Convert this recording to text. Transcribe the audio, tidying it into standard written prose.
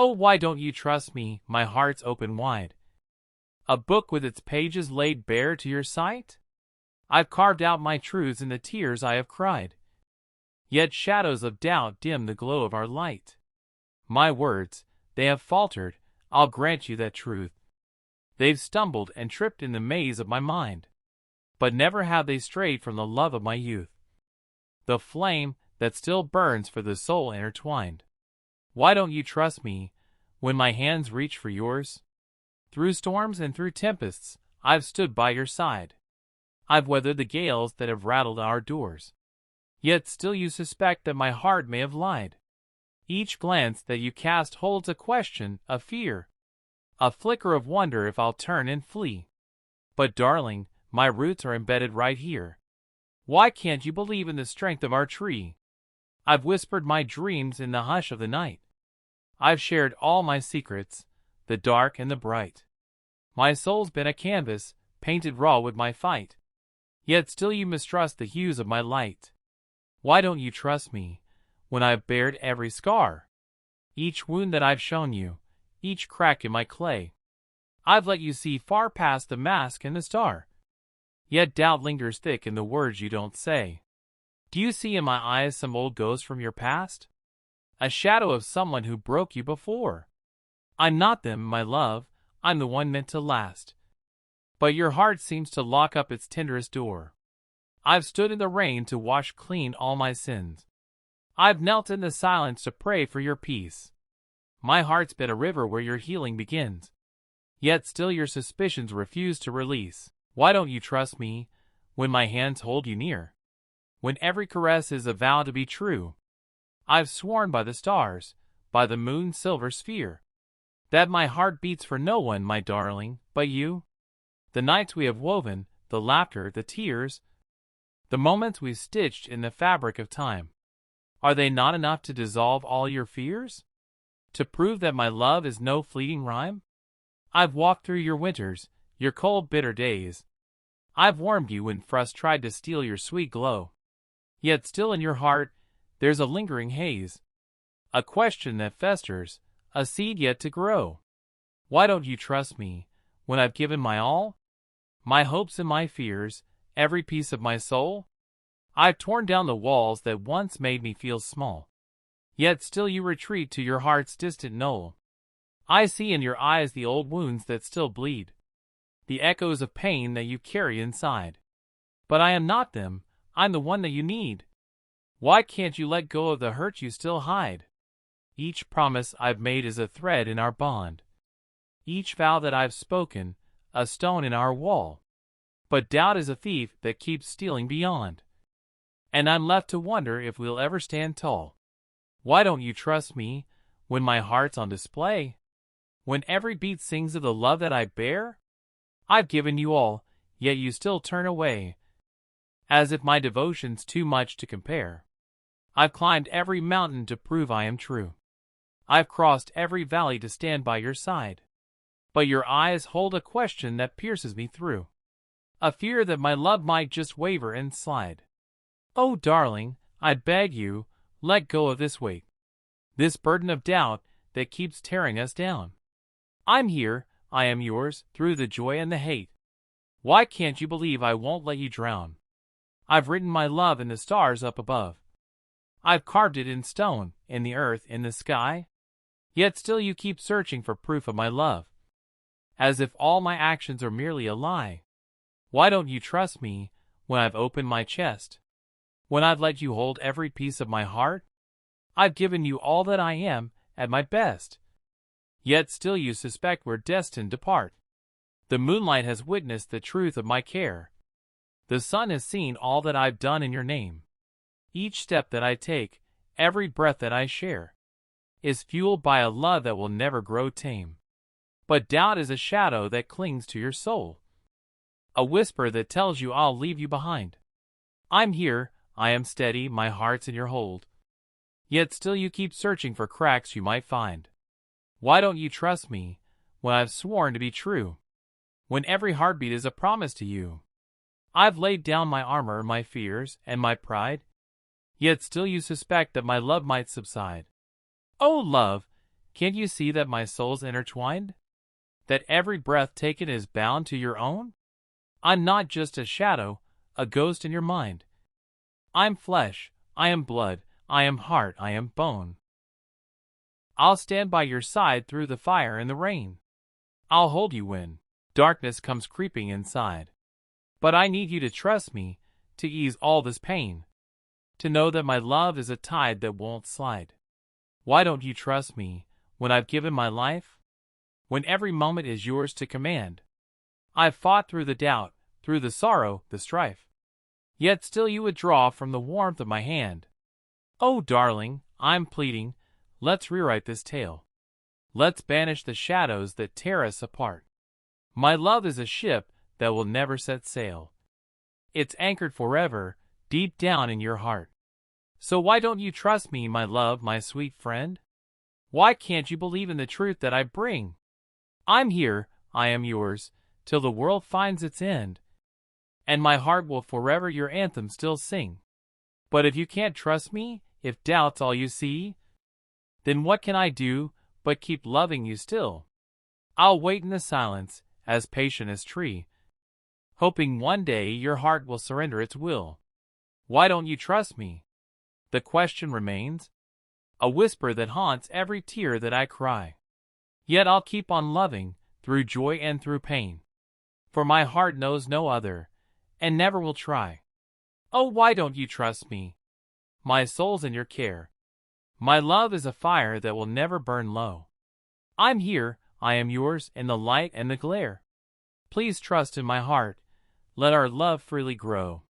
Oh, why don't you trust me? My heart's open wide. A book with its pages laid bare to your sight? I've carved out my truths in the tears I have cried. Yet shadows of doubt dim the glow of our light. My words, they have faltered, I'll grant you that truth. They've stumbled and tripped in the maze of my mind. But never have they strayed from the love of my youth. The flame that still burns for the soul intertwined. Why don't you trust me when my hands reach for yours? Through storms and through tempests, I've stood by your side. I've weathered the gales that have rattled our doors. Yet still you suspect that my heart may have lied. Each glance that you cast holds a question, a fear, a flicker of wonder if I'll turn and flee. But darling, my roots are embedded right here. Why can't you believe in the strength of our tree? I've whispered my dreams in the hush of the night. I've shared all my secrets, the dark and the bright. My soul's been a canvas, painted raw with my fight. Yet still you mistrust the hues of my light. Why don't you trust me, when I've bared every scar? Each wound that I've shown you, each crack in my clay. I've let you see far past the mask and the star. Yet doubt lingers thick in the words you don't say. Do you see in my eyes some old ghost from your past? A shadow of someone who broke you before. I'm not them, my love, I'm the one meant to last. But your heart seems to lock up its tenderest door. I've stood in the rain to wash clean all my sins. I've knelt in the silence to pray for your peace. My heart's been a river where your healing begins. Yet still your suspicions refuse to release. Why don't you trust me, when my hands hold you near? When every caress is a vow to be true. I've sworn by the stars, by the moon's silver sphere, that my heart beats for no one, my darling, but you. The nights we have woven, the laughter, the tears, the moments we've stitched in the fabric of time. Are they not enough to dissolve all your fears? To prove that my love is no fleeting rhyme? I've walked through your winters, your cold bitter days. I've warmed you when frost tried to steal your sweet glow. Yet still in your heart, there's a lingering haze. A question that festers, a seed yet to grow. Why don't you trust me, when I've given my all? My hopes and my fears, every piece of my soul? I've torn down the walls that once made me feel small. Yet still you retreat to your heart's distant knoll. I see in your eyes the old wounds that still bleed, the echoes of pain that you carry inside. But I am not them, I'm the one that you need. Why can't you let go of the hurt you still hide? Each promise I've made is a thread in our bond. Each vow that I've spoken, a stone in our wall. But doubt is a thief that keeps stealing beyond. And I'm left to wonder if we'll ever stand tall. Why don't you trust me, when my heart's on display? When every beat sings of the love that I bear? I've given you all, yet you still turn away, as if my devotion's too much to compare. I've climbed every mountain to prove I am true. I've crossed every valley to stand by your side. But your eyes hold a question that pierces me through, a fear that my love might just waver and slide. Oh, darling, I beg you, let go of this weight, this burden of doubt that keeps tearing us down. I'm here, I am yours, through the joy and the hate. Why can't you believe I won't let you drown? I've written my love in the stars up above. I've carved it in stone, in the earth, in the sky. Yet still you keep searching for proof of my love, as if all my actions are merely a lie. Why don't you trust me, when I've opened my chest? When I've let you hold every piece of my heart? I've given you all that I am, at my best. Yet still you suspect we're destined to part. The moonlight has witnessed the truth of my care. The sun has seen all that I've done in your name. Each step that I take, every breath that I share, is fueled by a love that will never grow tame. But doubt is a shadow that clings to your soul, a whisper that tells you I'll leave you behind. I'm here, I am steady, my heart's in your hold. Yet still you keep searching for cracks you might find. Why don't you trust me, when I've sworn to be true? When every heartbeat is a promise to you? I've laid down my armor, my fears, and my pride. Yet still you suspect that my love might subside. Oh, love, Can't you see that my soul's intertwined? That every breath taken is bound to your own? I'm not just a shadow, a ghost in your mind. I'm flesh, I am blood, I am heart, I am bone. I'll stand by your side through the fire and the rain. I'll hold you when darkness comes creeping inside. But I need you to trust me, to ease all this pain. To know that my love is a tide that won't slide. Why don't you trust me, when I've given my life? When every moment is yours to command? I've fought through the doubt, through the sorrow, the strife. Yet still you would draw from the warmth of my hand. Oh, darling, I'm pleading, let's rewrite this tale. Let's banish the shadows that tear us apart. My love is a ship that will never set sail. It's anchored forever, deep down in your heart. So why don't you trust me, my love, my sweet friend? Why can't you believe in the truth that I bring? I'm here, I am yours, till the world finds its end, and my heart will forever your anthem still sing. But if you can't trust me, if doubt's all you see, then what can I do but keep loving you still? I'll wait in the silence, as patient as tree, hoping one day your heart will surrender its will. Why don't you trust me? The question remains, a whisper that haunts every tear that I cry. Yet I'll keep on loving, through joy and through pain, for my heart knows no other, and never will try. Oh, why don't you trust me? My soul's in your care. My love is a fire that will never burn low. I'm here, I am yours, in the light and the glare. Please trust in my heart, let our love freely grow.